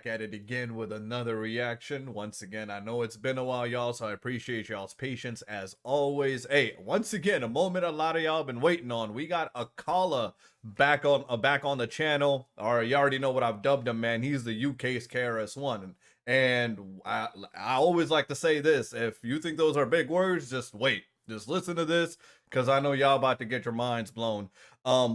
back at it again with another reaction. Once again, I know it's been a while, y'all, so I appreciate y'all's patience as always. Hey, once again, a moment a lot of y'all been waiting on. We got Akala back on the channel. Or you already know what I've dubbed him, man. He's the UK's KRS-One. And I always like to say this: if you think those are big words, just wait. Just listen to this, because I know y'all about to get your minds blown.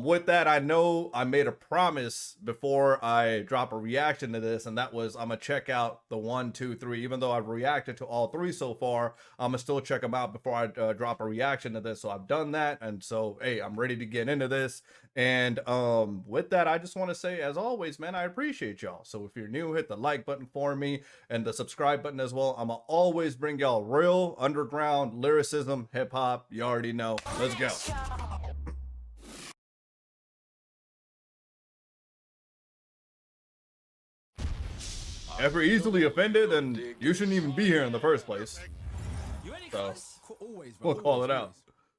With that, I know I made a promise before I drop a reaction to this, and that was I'm gonna check out the 1, 2, 3. Even though I've reacted to all 3 so far, I'm gonna still check them out before I drop a reaction to this. So I've done that, and so hey, I'm ready to get into this. And with that, I just want to say, as always, man, I appreciate y'all. So if you're new, hit the like button for me and the subscribe button as well. I'm gonna always bring y'all real underground lyricism, hip hop. You already know. Let's go. If you're easily offended, then you shouldn't even be here in the first place. So we'll call it out.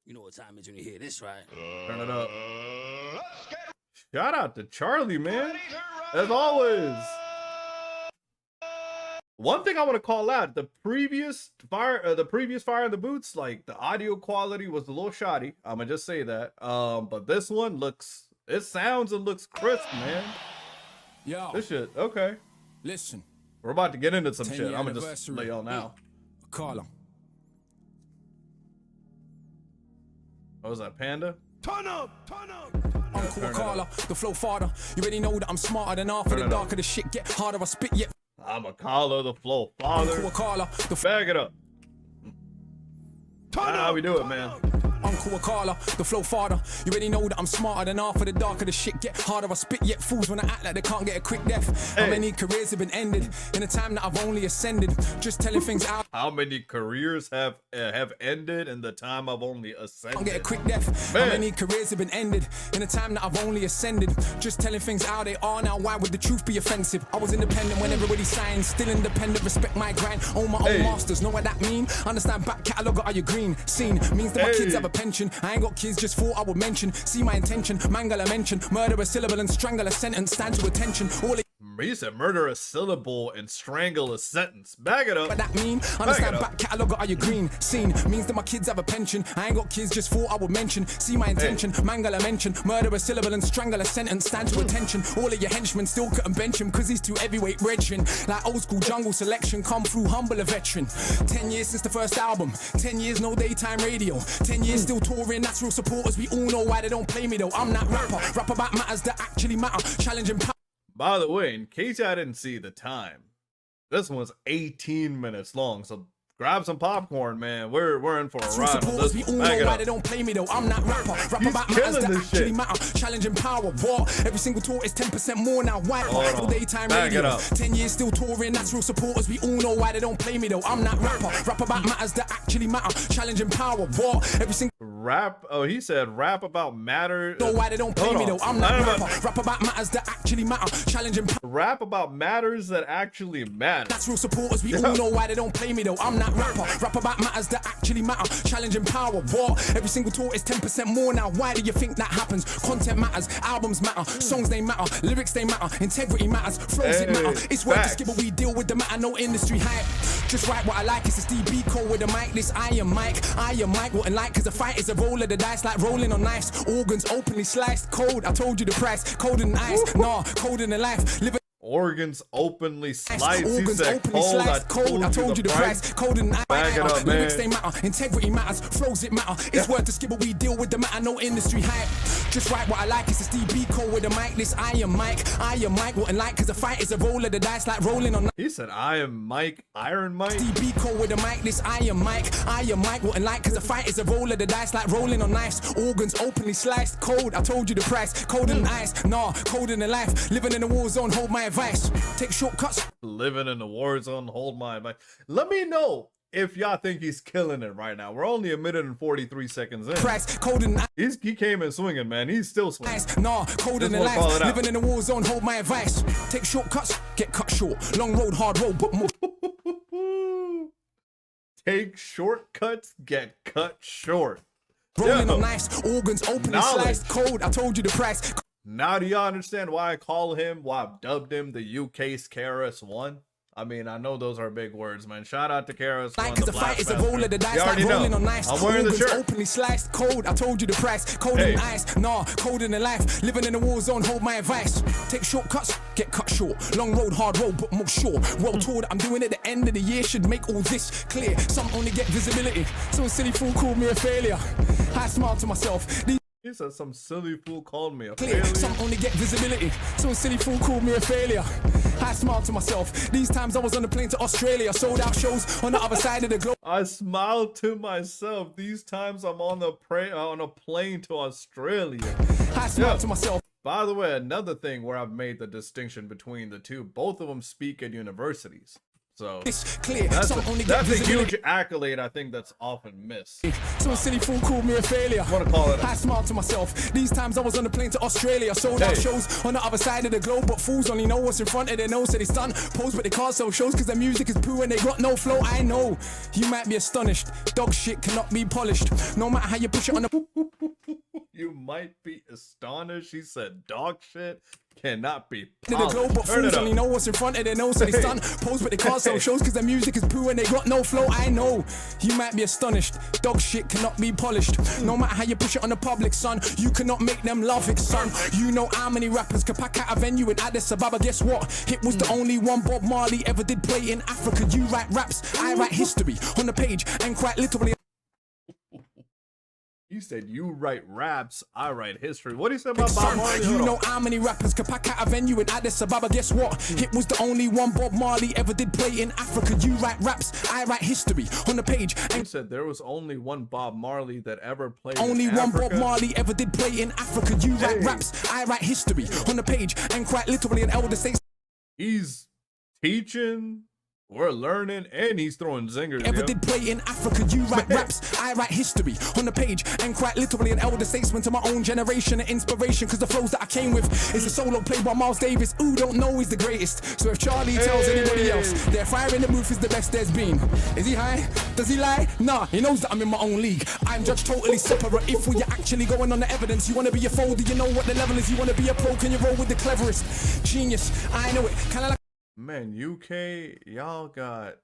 You know what time it is when you hear this, right? Turn it up. Shout out to Charlie, man. As always. One thing I want to call out: the previous fire in the boots, like the audio quality was a little shoddy. I'm gonna just say that. But this one sounds and looks crisp, man. Yo, this shit, okay. Listen, we're about to get into some shit. I'm gonna just lay y'all now. Akala. What was that, Panda? Turn up, turn up. Uncle Akala, the flow farther. You already know that I'm smarter than half of the darker the shit get harder. I spit yet. I'm Akala, the flow father. Uncle Akala, the bag it up. That's how we do it, man. Uncle Akala, the flow father. You already know that I'm smarter than half of the darker the shit get harder. I spit yet fools when I act like they can't get a quick death. How many careers have been ended in a time that I've only ascended? Just telling things out. How many careers have ended in the time I've only ascended? Can't get a quick death. Man. How many careers have been ended in a time that I've only ascended? Just telling things how they are now. Why would the truth be offensive? I was independent when everybody signed. Still independent, respect my grind. Own my own masters. Know what that mean? Understand back catalog, are you green? Seen means that my kids have a pension. I ain't got kids, just thought I would mention. See my intention, mangle a mention. Murder a syllable and strangle a sentence. Stand to attention. All he said murder a syllable and strangle a sentence. Bag it up. What that mean? Understand back catalog, are you green? Seen means that my kids have a pension. I ain't got kids, just thought I would mention. See my intention, mangle a mention. Murder a syllable and strangle a sentence. Stand to attention. All of your henchmen still couldn't bench him, cause he's too heavyweight brethren. Like old school jungle selection, come through humble a veteran. 10 years since the first album. 10 years no daytime radio. 10 years still touring, that's real supporters. We all know why they don't play me though. I'm that rapper. Rap about matters that actually matter. Challenging power. By the way, in case I didn't see the time, this one's 18 minutes long, so grab some popcorn, man. We're in for a ride on this. We all know why they don't play me though. I'm that rapper. Rap about matters that actually matter. Challenging power. War. Every single tour is 10% more now. Why? All daytime radio. 10 years still touring. That's real supporters. We all know why they don't play me though. I'm that rapper. Rap about matters that actually matter. Challenging power. War. Every single rap. Oh, he said rap about matter. Know why they don't play me though. I'm that rapper. Rap about matters that actually matter. Challenging rap about matters that actually matter. That's real supporters. We all know why they don't play me though. I'm that rapper. Rap about matters that actually matter. Challenging power. War. Every single tour is 10% more now. Why do you think that happens? Content matters. Albums matter. Songs they matter. Lyrics they matter. Integrity matters. Flows it matter. It's worth to skip, but we deal with the matter. No industry hype. Just write what I like. It's a DB code with a mic. This I am Mike. I am Mike. Wouldn't like, cause the fight is a roll of the dice like rolling on knives. Organs openly sliced. Cold. I told you the price. Cold in the ice. Nah. Cold in the life. Living organs openly sliced. Organs he said openly cold. sliced. Cold. I told you the price. Cold and I. Bag it up, man. Lyrics they matter. Integrity matters. Flows it matter. It's worth to skip, but we deal with the matter. No industry hype. Just write what I like. It's a DB code with a mic. This I am Mike. I am Mike. Wouldn't like, cause the fight is a roll of the dice like rolling on. He said I am Mike. Iron Mike. DB code with a mic. This I am Mike. I am Mike. Wouldn't like, cause the fight is a roll of the dice like rolling on knives. Organs openly sliced. Cold. I told you the price. Cold in the ice. Nah. Cold in the life. Living in a war zone. Hold my advice. Take shortcuts. Living in the war zone. Hold my advice. Let me know if y'all think he's killing it right now. We're only a minute and 43 seconds in. Price, cold and he came in swinging, man. He's still swinging. Nah, cold in the life. Living in a war zone. Hold my advice. Take shortcuts. Get cut short. Long road, hard road, but more. Take shortcuts. Get cut short. Rolling on knives. Organs openly sliced. Cold. I told you the price. Now do y'all understand why I call him, why I've dubbed him the UK's KRS-One? I mean, I know those are big words, man. Shout out to KRS-One, Like the fight is a roll of the dice, you like already rolling know. on ice. I'm wearing the Organs shirt. openly sliced, cold. I told you the price. Cold in ice, nah, cold in the life. Living in a war zone, hold my advice. Take shortcuts, get cut short. Long road, hard road, but more sure. Well told, I'm doing it at the end of the year. Should make all this clear. Some only get visibility. Some silly fool called me a failure. I smiled to myself. He said some silly fool called me a Clear. failure. Some only get visibility. Some silly fool called me a failure. I smiled to myself. These times I was on the plane to Australia. Sold out shows on the other side of the globe. I smiled to myself. These times I'm on a plane to Australia. I smiled to myself. By the way, another thing where I've made the distinction between the two, both of them speak at universities. So It's clear. that's Some only get a visibility. huge accolade I think that's often missed. Some silly fool called me a failure. Wanna call it I smiled to myself. These times I was on the plane to Australia. Sold out shows on the other side of the globe. But fools only know what's in front of their nose. So they stun pose, but they can't sell shows because their music is poo and they got no flow. I know you might be astonished. Dog shit cannot be polished. No matter how you push it on the You might be astonished. He said dog shit cannot be the globe, but Turn it fools up. only know what's in front of their nose. So they stun pose, but they can't sell shows because their music is poo and they got no flow. I know you might be astonished. Dog shit cannot be polished. No matter how you push it on the public, son, you cannot make them love it, son. You know how many rappers can pack out a venue in Addis Ababa. Guess what? It was the only one Bob Marley ever did play in Africa. You write raps, I write history on the page, and quite literally. You said you write raps, I write history. What do you say about Bob Son, Marley? you Hold know on. how many rappers can pack out a venue in Addis Ababa. Guess what? It was the only one Bob Marley ever did play in Africa. You write raps, I write history on the page, You and said there was only one Bob Marley that ever played only in one Africa? Bob Marley ever did play in Africa. You write raps, I write history on the page, and quite literally an elder statesman He's teaching, we're learning, and he's throwing zingers. ever yo. did play in Africa. You write raps, I write history on the page, and quite literally an elder statesman to my own generation, an inspiration, because the flows that I came with is a solo play by Miles Davis. Who don't know he's the greatest. So if Charlie tells anybody else their fire in the booth is the best there's been, is he high? Does he lie? Nah, he knows that I'm in my own league. I'm judged totally separate. If we are actually going on the evidence, you want to be a fool, do you know what the level is? You want to be a pro, can you roll with the cleverest? Genius, I know it, kind of like Man, UK, y'all got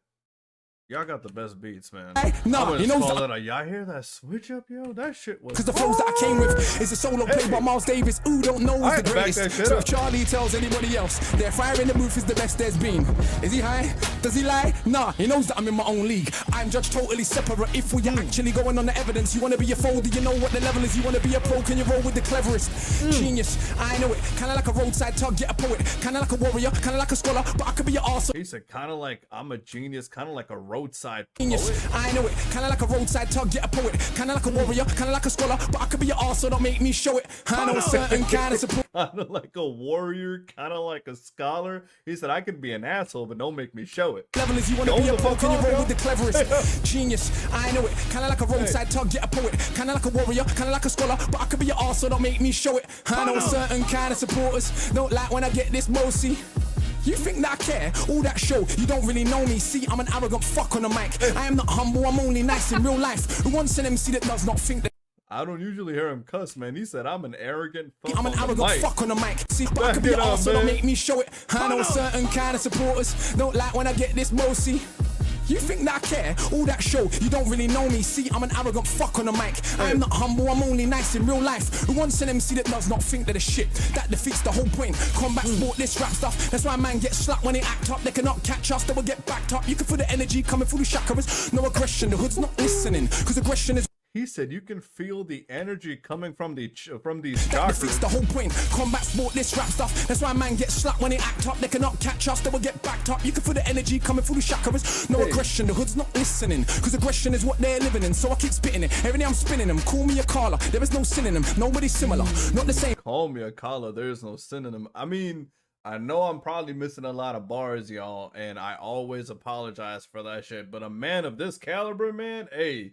the best beats, man. Nah, I'm gonna he just knows call that. it a, y'all hear that switch up, yo? That shit was. Because the flows that I came with is a solo play by Miles Davis. Who don't know I is had the to back that greatest. shit So up. if Charlie tells anybody else their fire in the booth is the best there's been, is he high? Does he lie? Nah, he knows that I'm in my own league. I'm judged totally separate. If we are actually going on the evidence, you want to be a fool, do you know what the level is? You want to be a pro, can you roll with the cleverest? Genius, I know it. Kind of like a roadside tug, get a poet. Kind of like a warrior, kind of like a scholar, but I could be an arse. He said, kind of like I'm a genius, kind of like a roadside Genius, poet. I know it. Kind of like a roadside tug, get a poet. Kind of like a warrior, kind of like a scholar, but I could be an arse, so don't make me show it. I know a certain kind of support. Kind of like a warrior, kind of like a scholar. He said, I could be an asshole, but don't make me show it. Level is you wanna Go be a the pro, fuck can you off, roll yo. with the cleverest? Genius, I know it. Kinda like a roadside tug, get a poet. Kinda like a warrior, kinda like a scholar, but I could be an arse, so don't make me show it. I know a certain kind of supporters don't like when I get this bossy. You think that I care? All that show, you don't really know me. See, I'm an arrogant fuck on the mic. I am not humble, I'm only nice in real life. Who wants an MC that does not think that I don't usually hear him cuss, man. He said, I'm an arrogant fuck I'm an on the arrogant mic. fuck on the mic? See, but I Back could be it an up, arse, so don't man. make me show it. I know a certain kind of supporters don't like when I get this bossy. You think that I care? All that show, you don't really know me. See, I'm an arrogant fuck on the mic. I am not humble, I'm only nice in real life. Who wants an MC that does not think that the shit? That defeats the whole point. Combat sport, this rap stuff. That's why man gets slapped when they act up. They cannot catch us, they will get backed up. You can feel the energy coming through the chakras. No aggression, the hood's not listening. Cause aggression is He said, you can feel the energy coming from these that defeats chakras. the whole point. Combat sport, this rap stuff. That's why man gets slapped when they act up. They cannot catch us, they will get backed up. You can feel the energy coming through the chakras. No aggression, the hood's not listening. Cause aggression is what they're living in. So I keep spitting it. Every day I'm spinning them. Call me Akala. There is no synonym. Nobody similar. Not the same. Call me Akala, there's no synonym. I mean, I know I'm probably missing a lot of bars, y'all, and I always apologize for that shit. But a man of this caliber, man, hey,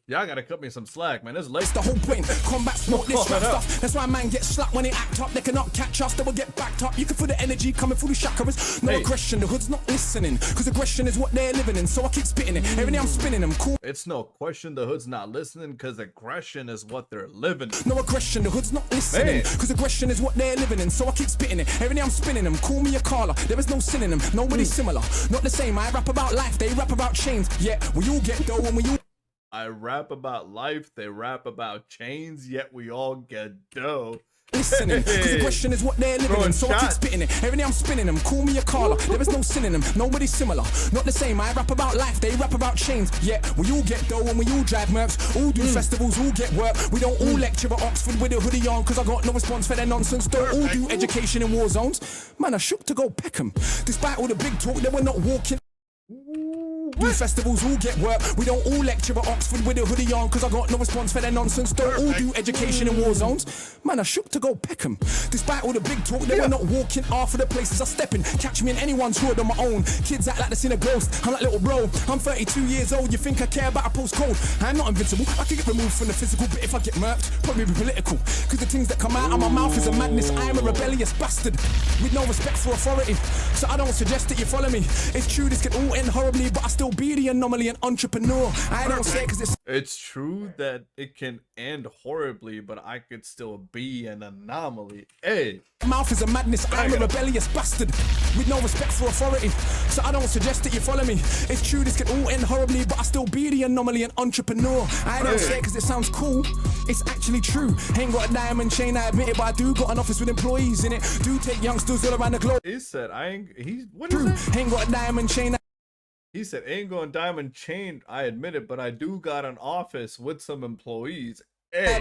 Y'all gotta cut me some slack, man. It's late. It's the whole point. Combat sport, this rap Hold up. stuff. That's why man gets slapped when they act up. They cannot catch us, they will get backed up. You can feel the energy coming through the chakras. No Hey. aggression, the hood's not listening. Cause aggression is what they're living in. So I keep spitting it. Every day I'm spinning them. Cool. It's no question the hood's not listening because aggression is what they're living. No aggression, the hood's not listening. Man. Cause aggression is what they're living in. So I keep spitting it. Every day I'm spinning them. Call me Akala. There is no sin in them. Nobody similar. Not the same. I rap about life. They rap about chains. Yeah, we all get dough and we all I rap about life, they rap about chains, yet we all get dough. listening. Cause aggression is what they're living Throwing in. So I keep shots. spitting it. Every day I'm spinning them. Call me Akala. There is no sin in them. Nobody similar. Not the same. I rap about life. They rap about chains. Yeah, we all get dough and we all drive mercs. All do festivals, all get work. We don't all lecture at Oxford with a hoodie on. Cause I got no response for their nonsense. Don't all do education in war zones. Man, I shook to go Peckham. Despite all the big talk, they were not walking. Do festivals, all get work. We don't all lecture at Oxford with a hoodie on. Cause I got no response for their nonsense. Don't all do education in war zones. Man, I shook to go Peckham. Despite all the big talk, they were not walking off of the places I step in. Catch me in anyone's hood on my own. Kids act like they seen a ghost. I'm like, little bro, I'm 32 years old. You think I care about a postcode? I'm not invincible. I could get removed from the physical, but if I get murked, probably be political. Cause the things that come out of my mouth is a madness. I am a rebellious bastard with no respect for authority. So I don't suggest that you follow me. It's true, this could all end horribly, but I still be the anomaly and entrepreneur. I don't say it cause it's It's true that it can end horribly, but I could still be an anomaly. Hey, mouth is a madness. I'm a rebellious bastard with no respect for authority. So I don't suggest that you follow me. It's true, this could all end horribly, but I still be the anomaly and entrepreneur. I don't say it cause it sounds cool. It's actually true. Ain't got a diamond chain, I admit it, but I do got an office with employees in it. Do take youngsters all around the globe. he said, I ain't, he's, what is True. that? Ain't got a diamond chain. He said, ain't going diamond chain, I admit it, but I do got an office with some employees. Hey,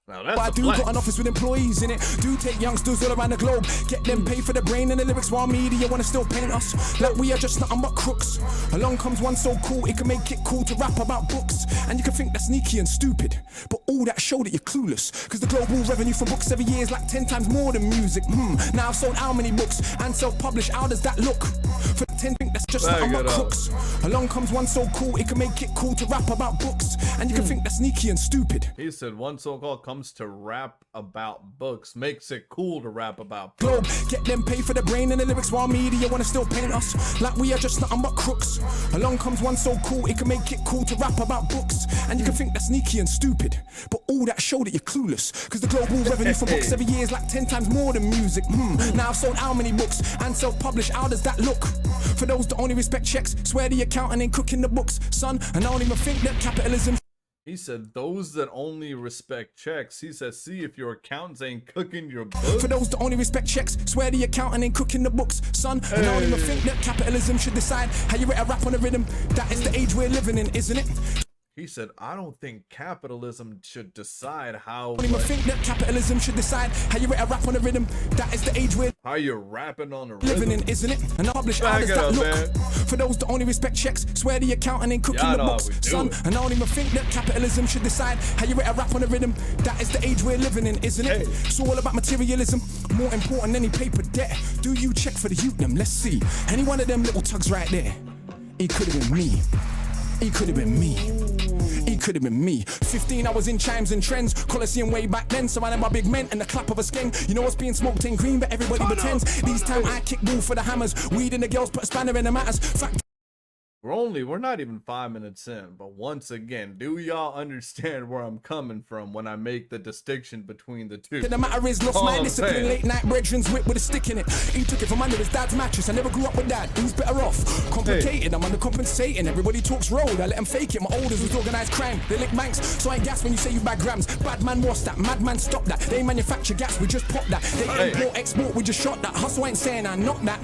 now But I that's a do flex. got an office with employees in it. Do take youngsters all around the globe. Get them paid for the brain and the lyrics while media wanna still paint us like we are just nothing but crooks. Along comes one so cool, it can make it cool to rap about books. And you can think that's sneaky and stupid, but all that show that you're clueless. Cause the global revenue for books every year is like 10 times more than music. Now I've sold how many books and self-published, how does that look? For 10 think that's just Bag nothing it but up. crooks. Along comes one so cool, it can make it cool to rap about books. And you can think that's sneaky and stupid. He said, one so-called comes to rap about books, makes it cool to rap about Globe, books. get them paid for the brain and the lyrics while media wanna still paint us like we are just nothing but crooks. Along comes one so cool, it can make it cool to rap about books. And you can think that's sneaky and stupid, but all that show that you're clueless. Cause the global revenue for books every year is like 10 times more than music. Now I've sold how many books and self-published, how does that look? For those that only respect checks, swear the accountant ain't cooking the books, son. And I don't even think that capitalism. He said, those that only respect checks. He said, see if your accountants ain't cooking your books. For those that only respect checks, swear the accountant ain't cooking the books, son. And I don't even think that capitalism should decide how you rate a rap on a rhythm. That is the age we're living in, isn't it? He said, I don't think capitalism should decide how I don't even think that capitalism should decide how you rate a rap on a rhythm. That is the age we're how you're rapping on a living rhythm. in, isn't it? And I publish how Back does it that up, look? man. For those that only respect checks, swear the accountant ain't cooking Y'all the know how books, we do son. it. And I don't even think that capitalism should decide how you rate a rap on a rhythm. That is the age we're living in, isn't it? Hey. It's all about materialism, more important than any paper debt. Do you check for the youth them? Let's see. Any one of them little tugs right there. It could have been me. It could have been me. It could have been me. 15, I was in chimes and trends. Coliseum way back then, surrounded by big men and the clap of a skeng. You know what's being smoked ain't green, but everybody pretends. These time I kick ball for the hammers. Weed and the girls put a spanner in the matters. Fact We're not even 5 minutes in, but once again, do y'all understand where I'm coming from when I make the distinction between the two? the matter is, lost All my I'm discipline. saying. Late night brethren's whip with a stick in it. He took it from under his dad's mattress. I never grew up with dad. Who's better off? Complicated, I'm undercompensating. Everybody talks road, I let them fake it. My oldest was organized crime. They lick banks, so I ain't gas when you say you bag grams. Bad man, what's that? Madman, stop that. They manufacture gas, we just pop that. They Hey. import, export, we just shot that. Hustle ain't saying I not that.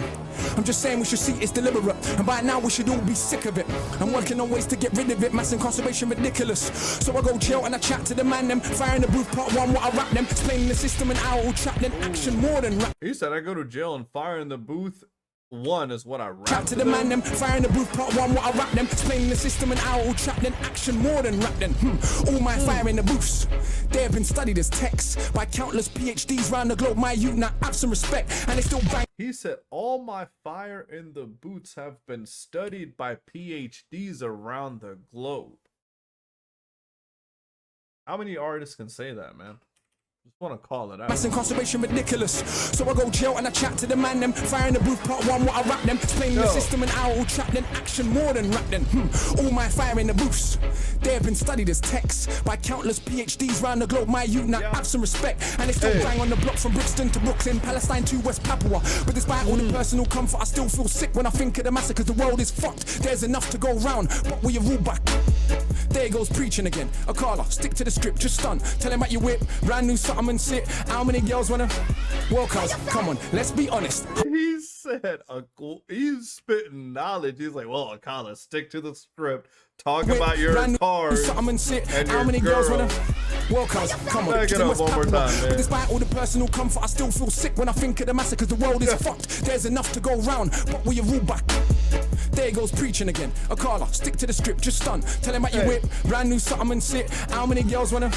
I'm just saying we should see it's deliberate. And by now we should all be sick of it. I'm working on ways to get rid of it. Mass incarceration ridiculous. So I go chill and I chat to the man them. Fire in the booth, part one, what I rap them. Explaining the system and how will trap them. Action more than rap. He said, I go to jail and fire in the booth. One is what I rap Chat to the man them, fire in the booth, part one, what I rap them. Explaining the system and how will trap them. Action more than rap them. All my fire in the booths, they have been studied as texts by countless PhDs round the globe. My youth now have some respect, and they still bang. He said, all my fire in the boots have been studied by PhDs around the globe. How many artists can say that, man? Just want to call it out. Mass incarceration ridiculous. So I go jail and I chat to the man them. Fire in the booth, part one, what I rap them. Explain the system and I will trap them. Action more than rap them. All my fire in the booths. They have been studied as texts by countless PhDs round the globe. My youth now have some respect. And they still bang on the block from Brixton to Brooklyn, Palestine to West Papua. But despite all the personal comfort, I still feel sick when I think of the massacres. The world is fucked. There's enough to go round, but we are ruled back. There goes preaching again. Akala, stick to the script, just stun. Tell him about your whip, brand new something and sit. How many girls wanna? Well, cuz, come on, let's be honest. He said, he's spitting knowledge. He's like, well, Akala, stick to the script. Talk about your cars and sit. How many girls wanna? Well, cuz, come on, get up one more time, man. But despite all the personal comfort, I still feel sick when I think of the massacres. The world is fucked. There's enough to go round, but we are ruled back. There goes preaching again. Akala, stick to the script, just stun. Tell him about your whip, brand new something and sit. How many girls wanna?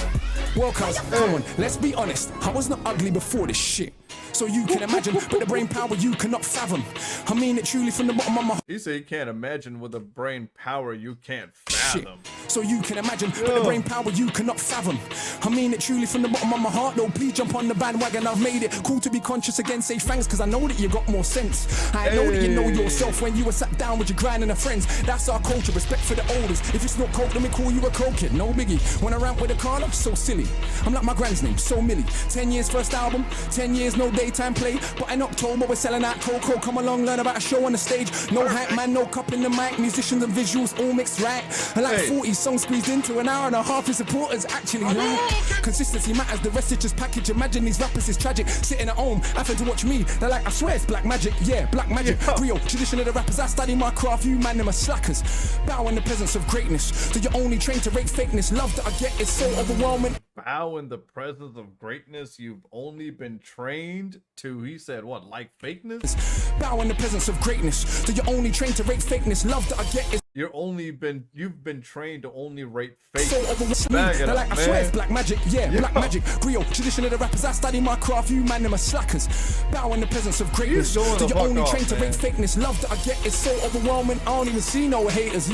Well, cuz, come on, let's be honest. I was not ugly before this shit. So you can imagine, but the brain power you cannot fathom. I mean it truly from the bottom of my heart. He said he can't imagine with the brain power you can't fathom. So you can imagine, but the brain power you cannot fathom. I mean it truly from the bottom of my heart. No, please jump on the bandwagon. I've made it cool to be conscious again. Say thanks, cause I know that you got more sense. I know that you know yourself when you were sat down with your grind and your friends. That's our culture, respect for the oldest. If it's not coke, let me call you a coke kid. No biggie. When I rant with a car, I'm so silly. I'm like my grand's name, so Millie. 10 years first album, 10 years no daytime play. But in October we're selling out cocoa. Come along, learn about a show on the stage. No hype man, no cup in the mic. Musicians and visuals all mixed right. And like 40 songs squeezed into an hour and a half. His supporters actually like. Consistency matters, the rest is just package. Imagine these rappers is tragic. Sitting at home, having to watch me. They're like, I swear it's black magic. Yeah, black magic. Real tradition of the rappers. I study my craft. You man, them are slackers. Bow in the presence of greatness. So you're only trained to rate fakeness. Love that I get is so overwhelming. Bow in the presence of greatness. You've only been trained to, he said, what, like fakeness? Bow in the presence of greatness. So you're only trained to rate fakeness. Love that I get is you've been trained to only rate fake. So they're like, I swear it's black magic, black magic. Real tradition of the rappers. I study my craft. You man, them are slackers. Bow in the presence of greatness. So you're only trained to rate fakeness. Love that I get is so overwhelming. I don't even see no haters.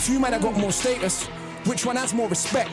Few man I got more status. Which one has more respect?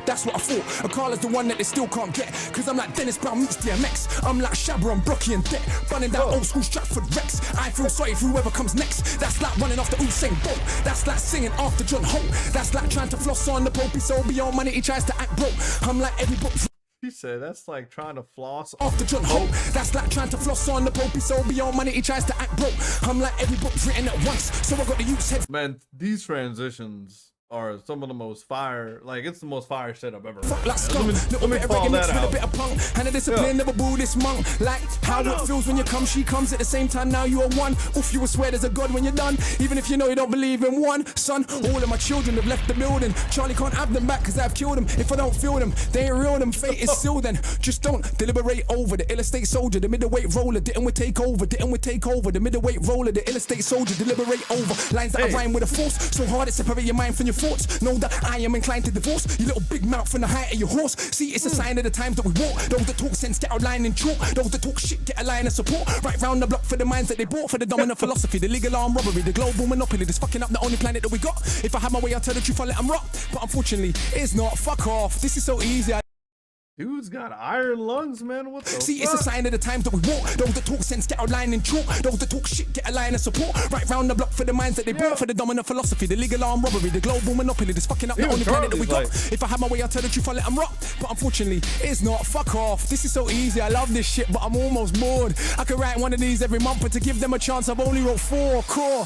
That's what I thought. Akala's the one that they still can't get. Cause I'm like Dennis Brown meets DMX. I'm like Shabba and Brocky and Deck. Running down old school Stratford Rex. I feel sorry for whoever comes next. That's like running after Usain Bolt. That's like singing after John Holt. That's like trying to floss on the Pope. He's so beyond money, he tries to act broke. I'm like every book. He said that's like trying to floss after John Holt. That's like trying to floss on the Pope. He's so beyond money, he tries to act broke. I'm like every book's written at once. So I got the youth's head. Man, these transitions are some of the most fire, like it's the most fire shit I've ever heard. Let me call that out. With a bit of punk and a discipline, never boo this monk. Like how it feels when you come, she comes at the same time. Now you are one. Oof, you will swear there's a God when you're done. Even if you know you don't believe in one. Son, all of my children have left the building. Charlie can't have them back cause I've killed them. If I don't feel them, they ain't real, them fate is sealed then. Just don't deliberate over the ill estate soldier, the middleweight roller. Didn't we take over? Didn't we take over? The middleweight roller, the ill estate soldier, deliberate over. Lines that I rhyme with a force, so hard it separate your mind from your thoughts. Know that I am inclined to divorce. You little big mouth from the height of your horse. See, it's a sign of the times that we walk. Those that talk sense get a line in chalk. Those that talk shit get a line of support. Right round the block for the minds that they bought. For the dominant philosophy, the legal armed robbery, the global monopoly that's fucking up the only planet that we got. If I have my way, I'll tell the truth, I'll let them rock. But unfortunately, it's not. Fuck off. This is so easy. Dude's got iron lungs, man. What the See, fuck? It's a sign of the times that we walk. Those that talk sense get a line in chalk. Those that talk shit get a line of support. Right round the block for the minds that they bought. For the dominant philosophy, the legal armed robbery, the global monopoly that's fucking up the only planet that we got. If I have my way, I'll tell the truth, I'll let them rock. But unfortunately, it's not. Fuck off. This is so easy. I love this shit, but I'm almost bored. I could write one of these every month, but to give them a chance, I've only wrote 4 core.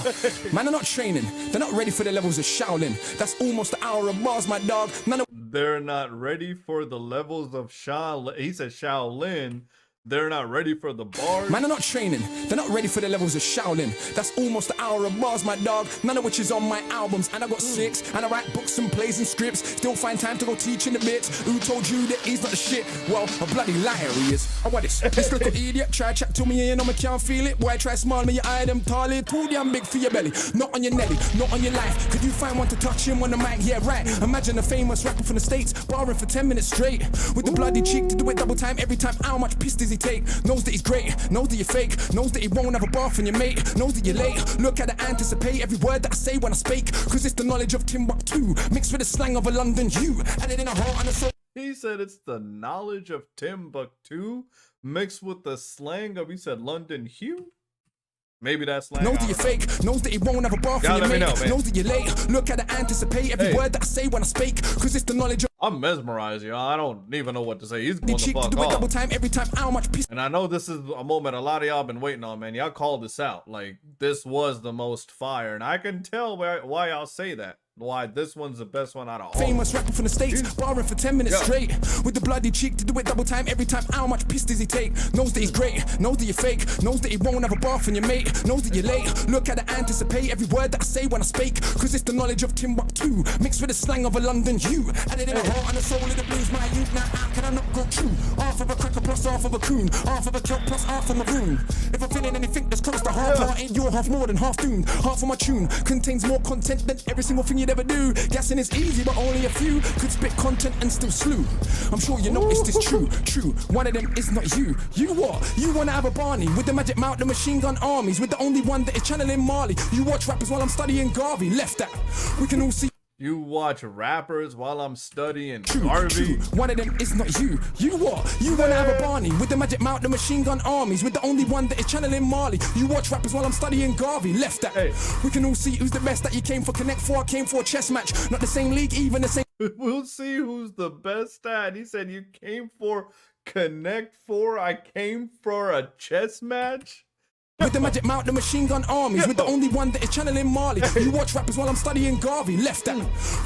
Man, they're not training. They're not ready for the levels of Shaolin. That's almost an hour of bars, my dog. They're not ready for the levels of Shaolin. He said Shaolin. They're not ready for the bars. Man, they're not training. They're not ready for the levels of Shaolin. That's almost an hour of bars, my dog. None of which is on my albums. And I got 6. And I write books and plays and scripts. Still find time to go teach in the bits. Who told you that he's not the shit? Well, a bloody liar he is. Oh, what is this little idiot? Try chat to me and you know me can't feel it. Boy, try smile me, your eye them tall. Too damn big for your belly. Not on your nelly, not on your life. Could you find one to touch him on the mic? Yeah, right. Imagine a famous rapper from the States barring for 10 minutes straight. With the bloody cheek to do it double time every time. How much pissed is he take? Knows that he's great, knows that you're fake, knows that he won't have a bath in your mate, knows that you're late. Look at the anticipate every word that I say when I speak, cause it's the knowledge of Timbuktu mixed with the slang of a London hue, added in a heart and a soul. He said it's the knowledge of Timbuktu mixed with the slang of, he said, London hue? Maybe that's slang. Knows that you're fake, knows that he won't have a bath in your mate, knows that you're late. Look at the anticipate every word that I say when I speak, cause it's the knowledge of. I'm mesmerized, y'all. I don't even know what to say. He's going the fuck do it off. double time every time. How much piece? And I know this is a moment a lot of y'all been waiting on, man. Y'all called this out. Like, this was the most fire. And I can tell why y'all say that. Why this one's the best one out of all. Famous rapper from the States, barring for 10 minutes straight. With the bloody cheek to do it double time every time. How much piss does he take? Knows that he's great, knows that you're fake, knows that he won't have a bath in your mate, knows that you're late. Look at the anticipate every word that I say when I speak, cause it's the knowledge of Timbuktu mixed with the slang of a London hue, added in a heart and a soul of the blues. My youth, now how can I not go true? Half of a cracker plus half of a coon, half of a kelp plus half of a maroon. If I'm feeling anything that's close to half, I ain't your half more than half doomed. Half of my tune contains more content than every single thing you'd ever do. Guessing is easy, but only a few could spit content and still slew. I'm sure you noticed this true. One of them is not you. You what? You wanna have a Barney with the magic mount, the machine gun armies, with the only one that is channeling Marley. You watch rappers while I'm studying Garvey. Left that. We can all see. You watch rappers while I'm studying Garvey. One of them is not you. You what? You wanna have a Barney with the magic mount, the machine gun armies, with the only one that is channeling Marley. You watch rappers while I'm studying Garvey. Left that. We can all see who's the best. That you came for Connect 4, I came for a chess match. Not the same league, even the same. We'll see who's the best at. He said you came for Connect 4, I came for a chess match. With the magic mount, the machine gun armies, with the only one that is channeling Marley. You watch rappers while I'm studying Garvey. Left that.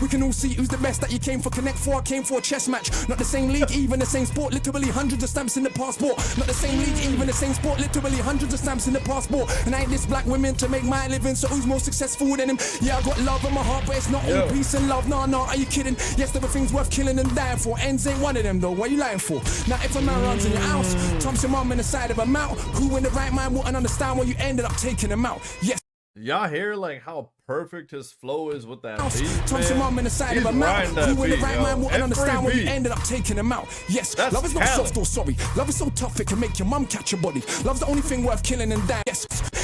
We can all see who's the best. That you came for Connect 4, I came for a chess match. Not the same league, even the same sport. Literally hundreds of stamps in the passport. Not the same league, even the same sport. Literally hundreds of stamps in the passport. And I ain't this black women to make my living. So who's more successful than him? Yeah, I got love in my heart, but it's not all peace and love. Nah, are you kidding? Yes, there were things worth killing and dying for. Ends ain't one of them though. What you lying for? Now if a man runs in your house, Tom's your mum in the side of a mouth. Who in the right mind wouldn't understand why you ended up taking him out? Yes. Y'all hear like how perfect his flow is with that beat, Tom's your mum in the side of a mouth. Who in the right mind wouldn't understand why you ended up taking him out? Yes. Love is not soft or sorry. Love is so tough it can make your mum catch your body. Love's the only thing worth killing and dying.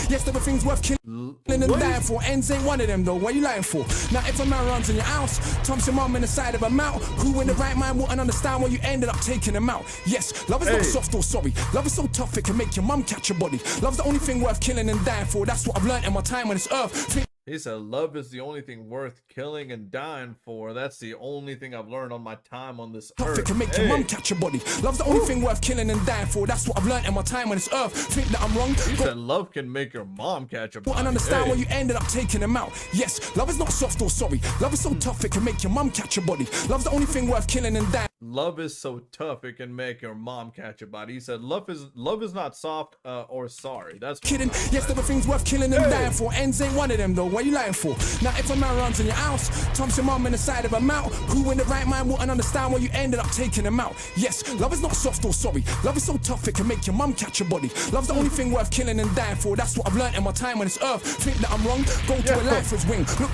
Yes, there were things worth killing and dying for. Ends ain't one of them though. What you lying for? Now if a man runs in your house, Tom's your mum in the side of a mouth. Who in the right mind wouldn't understand why you ended up taking him out? Yes. Love is not soft or sorry. Love is so tough it can make your mum catch your body. Love's the only thing worth killing and dying for. That's what I've learned in my time on this earth. He said, love is the only thing worth killing and dying for. That's the only thing I've learned on my time on this earth. It can make your mum catch your body. Love's the only thing worth killing and dying for. That's what I've learned in my time on this earth. Think that I'm wrong? He said, love can make your mom catch your body. And understand why you ended up taking him out. Yes, love is not soft or sorry. Love is so tough it can make your mum catch your body. Love's the only thing worth killing and dying. Love is so tough it can make your mom catch your body. He said, love is not soft or sorry. That's kidding. Yes, there were things worth killing and dying for. Ends ain't one of them though. What you lying for? Now if a man runs in your house, Tom's your mum in the side of a mouth. Who in the right mind wouldn't understand why you ended up taking him out? Yes, love is not soft or sorry. Love is so tough it can make your mum catch your body. Love's the only thing worth killing and dying for. That's what I've learned in my time on this earth. Think that I'm wrong? Go to a lifeless wing. Look.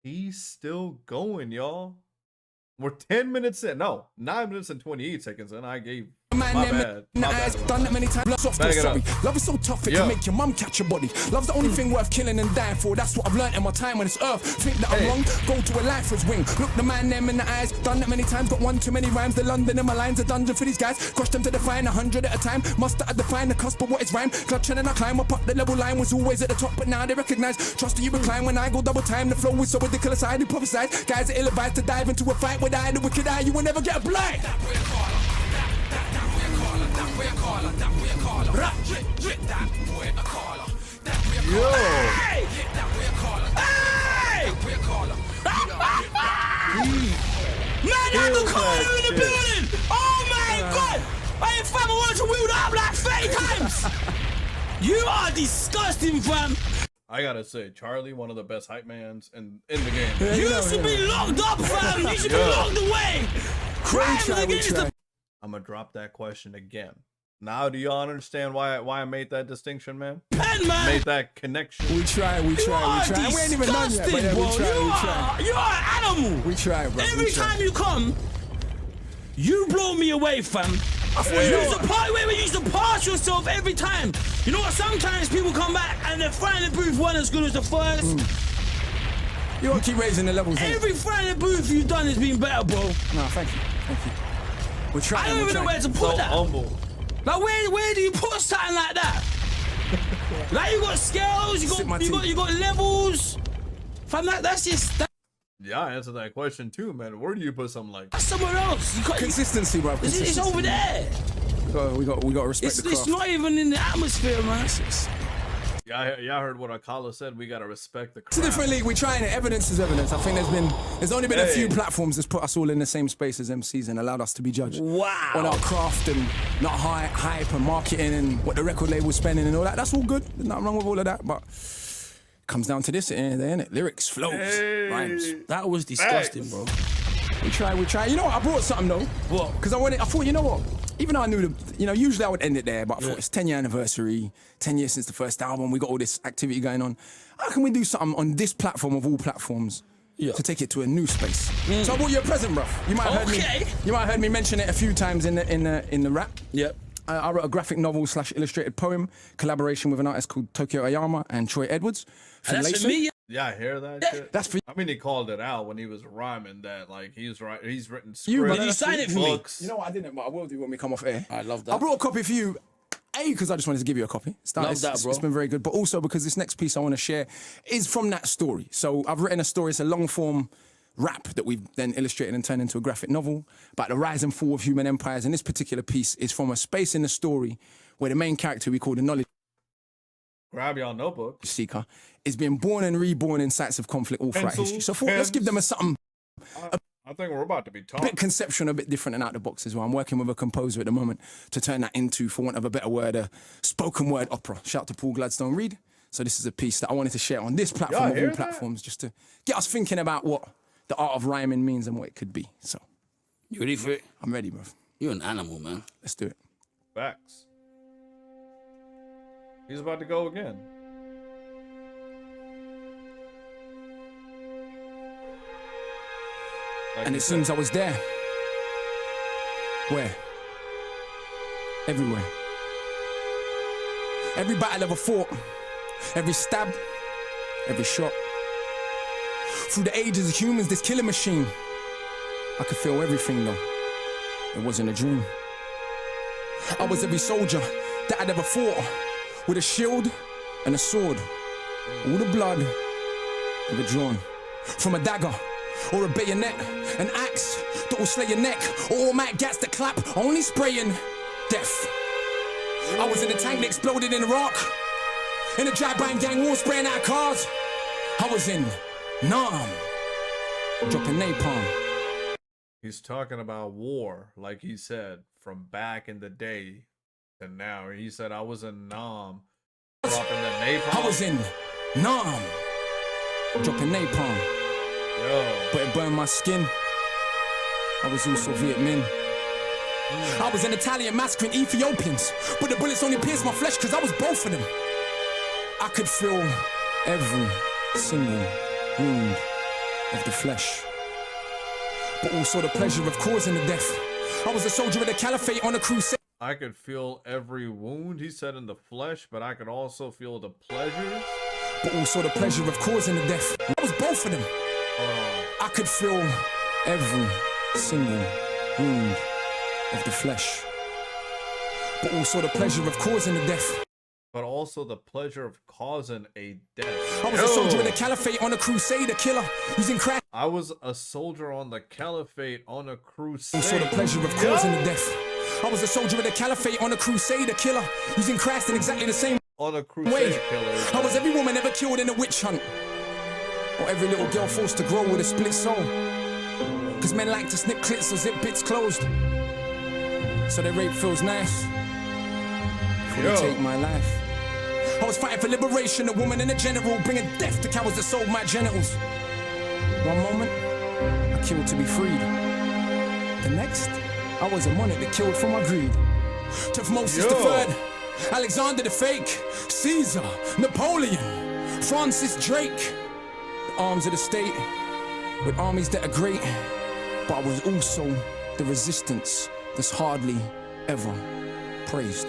He's still going, y'all. We're 10 minutes in. No, 9 minutes and 28 seconds in. I gave my bad. Done that many times. Soft or sorry. Love is so tough it can make your mum catch your body. Love's the only thing worth killing and dying for. That's what I've learned in my time on this earth. Think that I'm wrong? Go to a lifeless wing. Look the man them in the eyes. Done that many times. Got one too many rhymes. The London in my lines. A dungeon for these guys. Crush them to define 100 at a time. Must have defined the cusp of what is rhyme. Clutching and I climb up the level line. Was always at the top, but now they recognize. Trust you recline when I go double time. The flow is so ridiculous. I do prophesize. Guys are ill-advised to dive into a fight with I, the wicked eye. You will never get a blind. Yo. Man, Akala in the building! Oh my god! I ain't fam, I want to wheel up like 30 times! You are disgusting, fam! I gotta say, Charlie, one of the best hype mans in the game. You should be locked up, fam! You should be locked away! Crimes against the... I'm gonna drop that question again. Now, do y'all understand why I made that distinction, man? Pen, man! Made that connection. We try. We ain't even done yet, but yeah, we try. You are an animal! We try, bro. Every time you come, you blow me away, fam. There's a part where you used to pass yourself every time. You know what? Sometimes people come back and the Friday booth weren't as good as the first. You want to keep raising the levels. Every Friday booth you've done has been better, bro. No, thank you. We're trying. I don't even know where to put that. Humble. Like where do you put something like that? Like you got scales, you got levels. Fam, that's just. Yeah, I answered that question too, man. Where do you put something like that? That's somewhere else. Consistency, bro. It's over there. We got to respect the craft. It's not even in the atmosphere, man. Yeah, I heard what Akala said. We gotta respect the craft. It's a different league. We're trying it. Evidence is evidence. I think there's only been a few platforms that's put us all in the same space as MCs and allowed us to be judged. Wow. On our craft and not hype and marketing and what the record label's spending and all that. That's all good. There's nothing wrong with all of that, but it comes down to this at the end of the day, innit? Lyrics, flows, rhymes. That was disgusting, bro. We try. You know what? I brought something though. What? Because I thought, you know what? Even though I knew usually I would end it there, but I thought it's 10-year anniversary, 10 years since the first album, we got all this activity going on. How can we do something on this platform of all platforms to take it to a new space? So I brought you a present, bruv. You might have heard me mention it a few times in the rap. Yep. I wrote a graphic novel / illustrated poem, collaboration with an artist called Tokyo Ayama and Troy Edwards. And that's for me. Yeah, I hear that shit. That's for you. I mean, he called it out when he was rhyming that, like, he's written scripts. Did you sign it for me? You know what, I didn't, but I will do when we come off air. I love that. I brought a copy for you, because I just wanted to give you a copy. Love that, bro. It's been very good, but also because this next piece I want to share is from that story. So I've written a story, it's a long-form rap that we've then illustrated and turned into a graphic novel about the rise and fall of human empires, and this particular piece is from a space in the story where the main character we call the knowledge Grab your notebook. seeker is being born and reborn in sites of conflict all throughout history. So let's give them something I think we're about to be a taught. bit conceptual, a bit different and out the box as well. I'm working with a composer at the moment to turn that into, for want of a better word, a spoken word opera. Shout out to Paul Gladstone Reed. So this is a piece that I wanted to share on this platform of all platforms, just to get us thinking about what the art of rhyming means and what it could be. So You ready for it? I'm ready, bruv. You're an animal, man. Let's do it. Facts. He's about to go again. Like And you it said. seems I was there. Where? Everywhere. Every battle ever fought, every stab, every shot. Through the ages of humans, this killing machine, I could feel everything though. It wasn't a dream. I was every soldier that I'd ever fought, with a shield and a sword. All the blood ever drawn from a dagger or a bayonet, an axe that will slay your neck, or automatic gas that clap, only spraying death. I was in a tank that exploded in Iraq, in a drive-by gang war spraying out cars. I was in Nam, dropping napalm. He's talking about war, like he said, from back in the day to now. He said, I was in Nam, dropping the napalm. I was in Nam, dropping napalm. Yo. But it burned my skin. I was also Viet Minh. I was an Italian massacring Ethiopians, but the bullets only pierced my flesh because I was both of them. I could feel every single wound of the flesh, but also the pleasure of causing the death. I was a soldier of the caliphate on a crusade. I could feel every wound, he said, in the flesh, but I could also feel the pleasures. But also the pleasure of causing the death. I was both of them. I could feel every single wound of the flesh, but also the pleasure of causing the death. But also the pleasure of causing a death. I was a soldier in the caliphate on a crusade, a killer using crack. I was a soldier on the caliphate on a crusade. Also the pleasure of causing the death. I was a soldier in the caliphate on a crusade, a killer using crack in exactly the same On a crusade way. killer. I was every woman ever killed in a witch hunt, or every little girl forced to grow with a split soul. Cause men like to snip clits or zip bits closed, so their rape feels nice before they take my life. I was fighting for liberation, a woman and a general, bringing death to cowards that sold my genitals. One moment, I killed to be freed. The next, I was a monarch that killed for my greed. Tutmosis III, Alexander the Fake, Caesar, Napoleon, Francis Drake. The arms of the state, with armies that are great, but I was also the resistance that's hardly ever praised.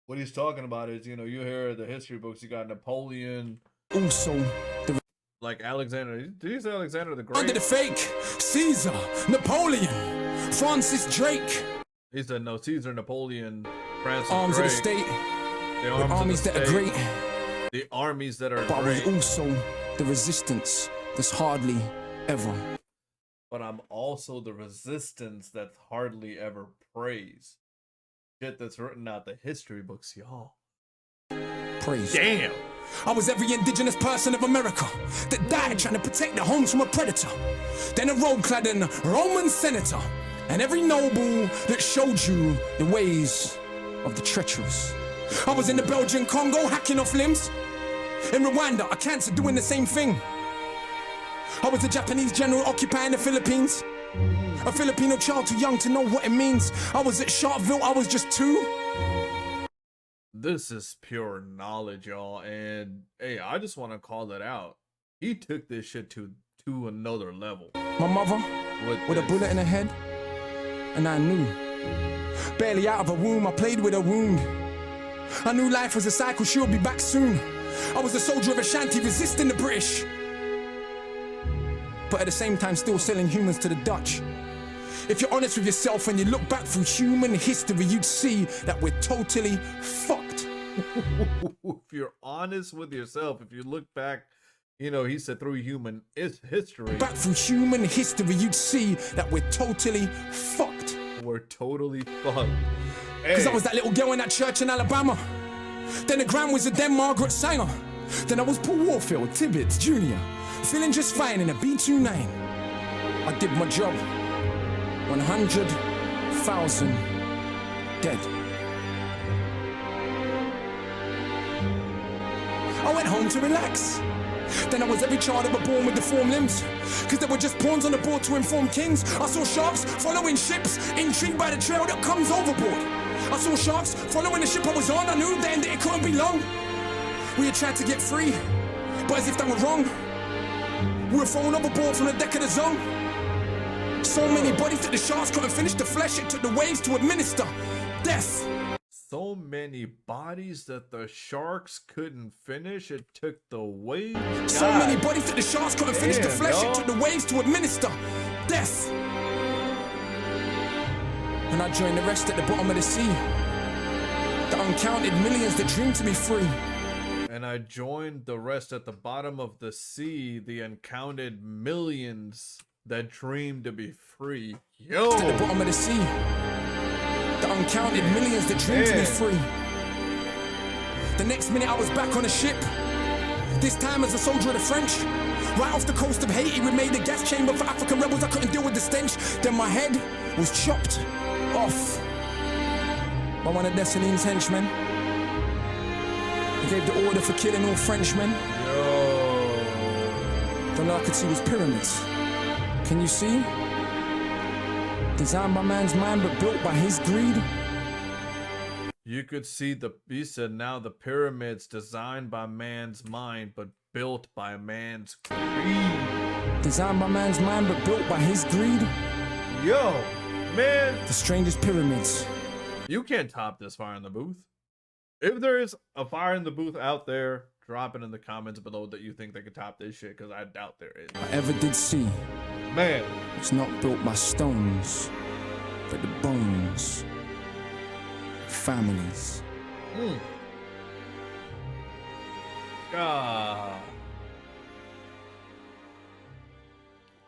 What he's talking about is, you know, you hear the history books, you got Napoleon, Also, the like Alexander. Did you say Alexander the under the Great? fake, Caesar, Napoleon, Francis Drake, He said no, Caesar, Napoleon, Francis arms Drake, of the state, the with arms armies of the that are state, great. the armies that are But I was great. also the resistance that's hardly ever But I'm also the resistance that's hardly ever praised. Shit that's written out the history books, y'all. praised. Damn. I was every indigenous person of America that died trying to protect their homes from a predator. Then a robe-clad Roman senator, and every noble that showed you the ways of the treacherous. I was in the Belgian Congo hacking off limbs. In Rwanda, a cancer doing the same thing. I was a Japanese general occupying the Philippines. A Filipino child too young to know what it means. I was at Sharpeville, I was just 2. This is pure knowledge, y'all. And hey, I just want to call it out. He took this shit to another level. My mother, with a this. bullet in her head, and I knew. Barely out of a womb, I played with a wound. I knew life was a cycle, she'll be back soon. I was a soldier of Ashanti resisting the British, but at the same time still selling humans to the Dutch. If you're honest with yourself and you look back through human history, you'd see that we're totally fucked. If you're honest with yourself, if you look back, you know, he said through human history, Back through human history, you'd see that we're totally fucked. we're totally fucked. Cause I Hey, was that little girl in that church in Alabama. Then the Grand Wizard, then Margaret Sanger. Then I was Paul Warfield, Tibbets Jr. Feeling just fine in a B29. I did my job. 100,000 dead. I went home to relax. Then I was every child ever born with deformed limbs. Cause there were just pawns on the board to inform kings. I saw sharks following ships, intrigued by the trail that comes overboard. I saw sharks following the ship I was on. I knew then that it couldn't be long. We had tried to get free, but as if that were wrong, we were thrown overboard from the deck of the Zone. So many bodies that the sharks couldn't finish the flesh. It took the waves to administer death. so many bodies that the sharks couldn't finish. It took the waves. So God many bodies that the sharks couldn't finish the damn, flesh. y'all. It took the waves to administer death. And I joined the rest at the bottom of the sea. The uncounted millions that dream to be free. And I joined the rest at the bottom of the sea, the uncounted millions that dream to be free. Yo! At the bottom of the sea. The uncounted millions that dream to be Man. free. The next minute I was back on a ship. This time as a soldier of the French. Right off the coast of Haiti, we made a gas chamber for African rebels. I couldn't deal with the stench. Then my head was chopped off by one of Dessalines' henchmen. He gave the order for killing all Frenchmen. Yo! The all I could see was pyramids. Can you see? Designed by man's mind, but built by his greed. You could see he said now the pyramids designed by man's mind, but built by man's greed. Designed by man's mind, but built by his greed. Yo, man, The strangest pyramids. you can't top this fire in the booth. If there is a fire in the booth out there, drop it in the comments below that you think they could top this shit, because I doubt there is. I ever did see. Man, It's not built by stones, but the bones. Families. God.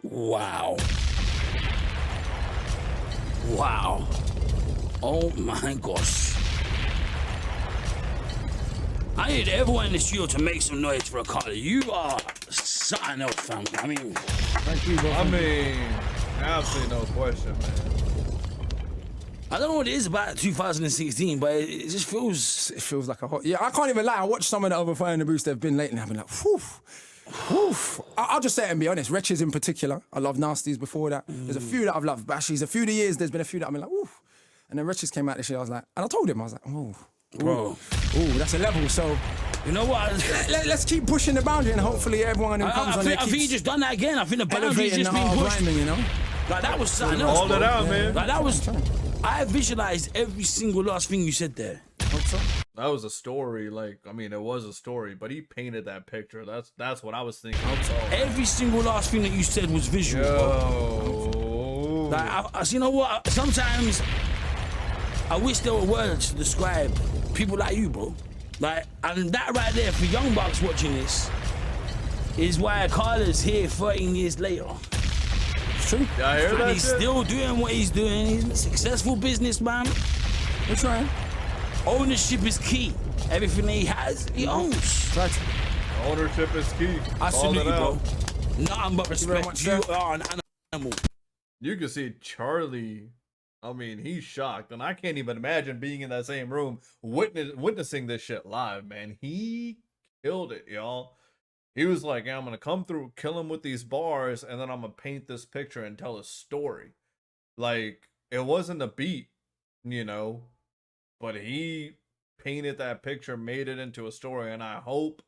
Wow. Wow. Oh my gosh. I need everyone in the studio to make some noise for Akala. You are something else, fam. I mean, Thank you, bro. I mean, absolutely no question, man. I don't know what it is about 2016, but it just feels. It feels like a hot. Yeah, I can't even lie. I watched some of the other fire in the booths that have been lately, and I've been like, whew. Whew. I'll just say it and be honest. Wretches in particular. I love Nasties before that. There's a few that I've loved. But actually, there's a few of the years, there's been a few that I've been like, whew. And then Wretches came out this year, I was like, and I told him, I was like, oh. Bro. Ooh, that's a level. So You know what? Let's keep pushing the boundary, and hopefully everyone who comes on I here think he keeps just done that again. I think the boundary's elevating just the been art of pushed. rhyming, you know. Like that was something else, All bro. it out, man. Like that was. I visualized every single last thing you said there. Hope so. That was a story. Like, I mean, it was a story, but he painted that picture. That's what I was thinking. Every single last thing that you said was visual, bro. Yo. Like, you know what? Sometimes I wish there were words to describe people like you, bro. Like, and that right there for young bucks watching this is why Akala's here 13 years later. It's true. Yeah, I hear And that he's shit? still doing what he's doing. He's a successful businessman. We're trying. Ownership is key. Everything that he has, he owns. Try to. Ownership is key. I Called salute it you, bro. out. Nothing but you very respect. much, You sir. are an animal. You can see Charlie. I mean, he's shocked, and I can't even imagine being in that same room witnessing this shit live, man. He killed it, y'all. He was like, yeah, I'm gonna come through, kill him with these bars, and then I'm gonna paint this picture and tell a story. Like, it wasn't a beat, you know, but he painted that picture, made it into a story, and I hope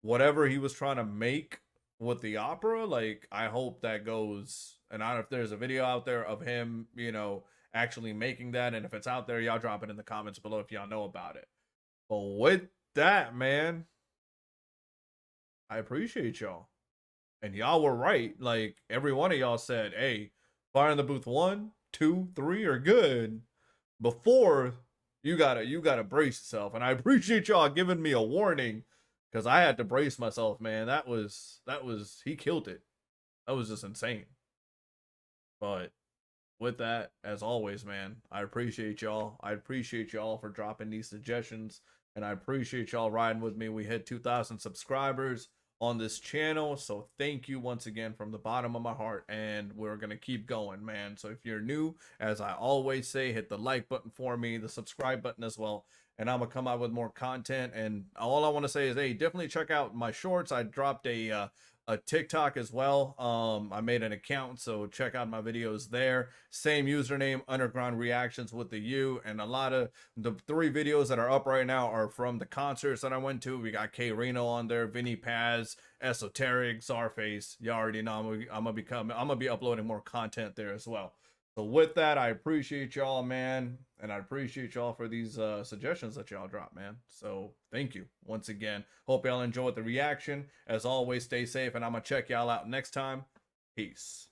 whatever he was trying to make with the opera, like, I hope that goes. And I don't know if there's a video out there of him, you know, actually making that, and if it's out there, y'all drop it in the comments below if y'all know about it. But with that, man, I appreciate y'all, and y'all were right. Like, every one of y'all said, hey, Fire in the Booth 1, 2, 3 are good. Before, you gotta brace yourself, and I appreciate y'all giving me a warning, because I had to brace myself, man. That was he killed it. That was just insane. But with that, as always, man, I appreciate y'all. I appreciate y'all for dropping these suggestions, and I appreciate y'all riding with me. We hit 2,000 subscribers on this channel, so thank you once again from the bottom of my heart, and we're gonna keep going, man. So if you're new, as I always say, hit the like button for me, the subscribe button as well, and I'm gonna come out with more content. And all I want to say is, hey, definitely check out my shorts. I dropped a TikTok as well. I made an account, so check out my videos there. Same username, Underground Reactions with the U. And a lot of the 3 videos that are up right now are from the concerts that I went to. We got K Reno on there, Vinny Paz, Esoteric, Czarface. You already know I'm gonna be uploading more content there as well. So with that, I appreciate y'all, man, and I appreciate y'all for these suggestions that y'all drop, man. So thank you once again. Hope y'all enjoyed the reaction. As always, stay safe, and I'm gonna check y'all out next time. Peace.